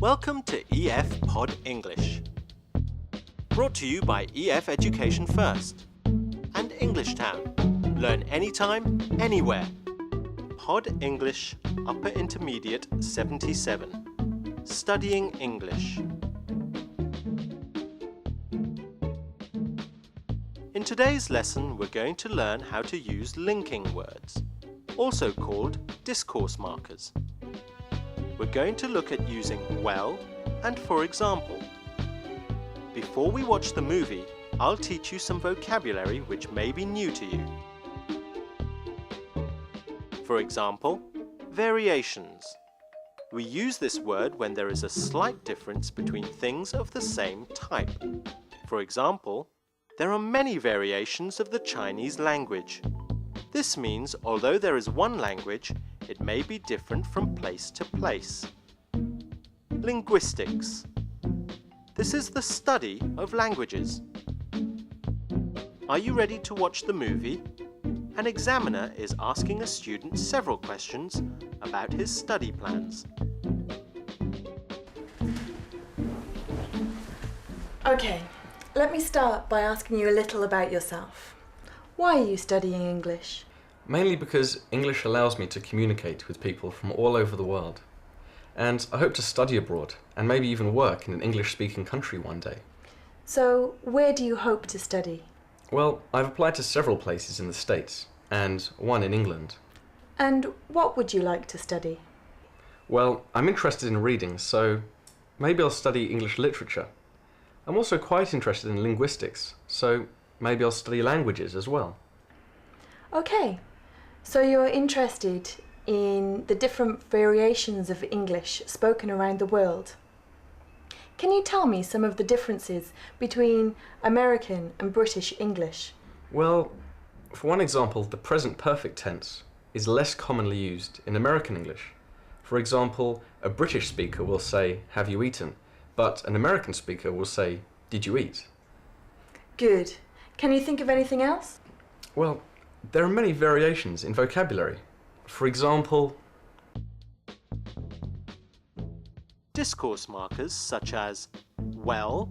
Welcome to EF Pod English. Brought to you by EF Education First and English Town. Learn anytime, anywhere. Pod English Upper Intermediate 77. Studying English. In today's lesson, we're going to learn how to use linking words, also called discourse markers. We're going to look at using well and for example. Before we watch the movie, I'll teach you some vocabulary which may be new to you. For example, variations. We use this word when there is a slight difference between things of the same type. For example, there are many variations of the Chinese language. This means although there is one language, it may be different from place to place. Linguistics. This is the study of languages. Are you ready to watch the movie? An examiner is asking a student several questions about his study plans. Okay, let me start by asking you a little about yourself. Why are you studying English? Mainly because English allows me to communicate with people from all over the world. And I hope to study abroad and maybe even work in an English-speaking country one day. So, where do you hope to study? Well, I've applied to several places in the States and one in England. And what would you like to study? Well, I'm interested in reading, so maybe I'll study English literature. I'm also quite interested in linguistics, so maybe I'll study languages as well. Okay, so you're interested in the different variations of English spoken around the world. Can you tell me some of the differences between American and British English? Well, for one example, the present perfect tense is less commonly used in American English. For example, a British speaker will say, "Have you eaten?" But an American speaker will say, "Did you eat?" Good. Can you think of anything else? Well, there are many variations in vocabulary. For example, Discourse markers such as well,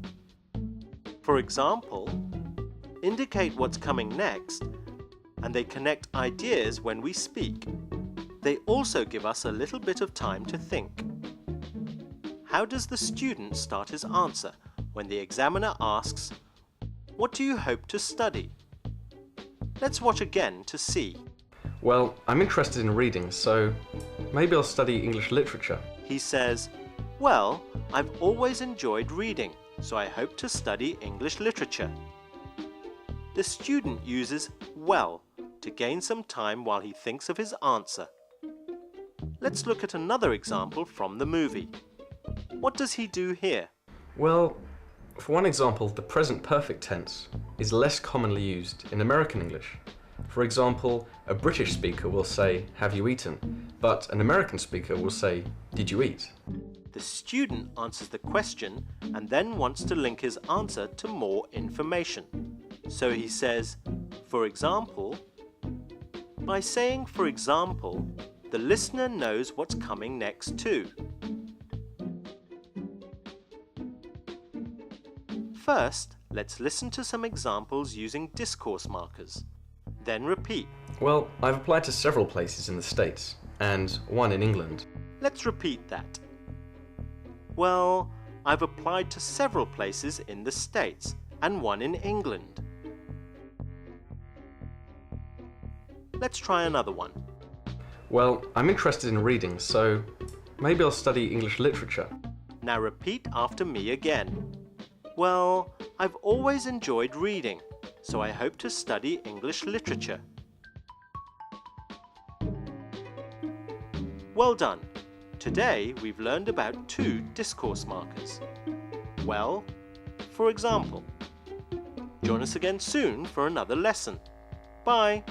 for example, indicate what's coming next, and they connect ideas when we speak. They also give us a little bit of time to think. How does the student start his answer when the examiner asks, "What do you hope to study?" Let's watch again to see. well, I'm interested in reading, so maybe I'll study English literature. He says, "Well, I've always enjoyed reading, so I hope to study English literature." The student uses well to gain some time while he thinks of his answer. Let's look at another example from the movie. What does he do here? Well, for one example, the present perfect tense is less commonly used in American English. For example, a British speaker will say, "Have you eaten?" But an American speaker will say, "Did you eat?" The student answers the question and then wants to link his answer to more information. So he says, "For example." By saying "for example," the listener knows what's coming next too. First, let's listen to some examples using discourse markers. Then repeat. Well, I've applied to several places in the States and one in England. Let's repeat that. Well, I've applied to several places in the States and one in England. Let's try another one. Well, I'm interested in reading, so maybe I'll study English literature. Now repeat after me again. Well, I've always enjoyed reading, so I hope to study English literature. Well done. Today we've learned about two discourse markers. Well, for example. Join us again soon for another lesson. Bye.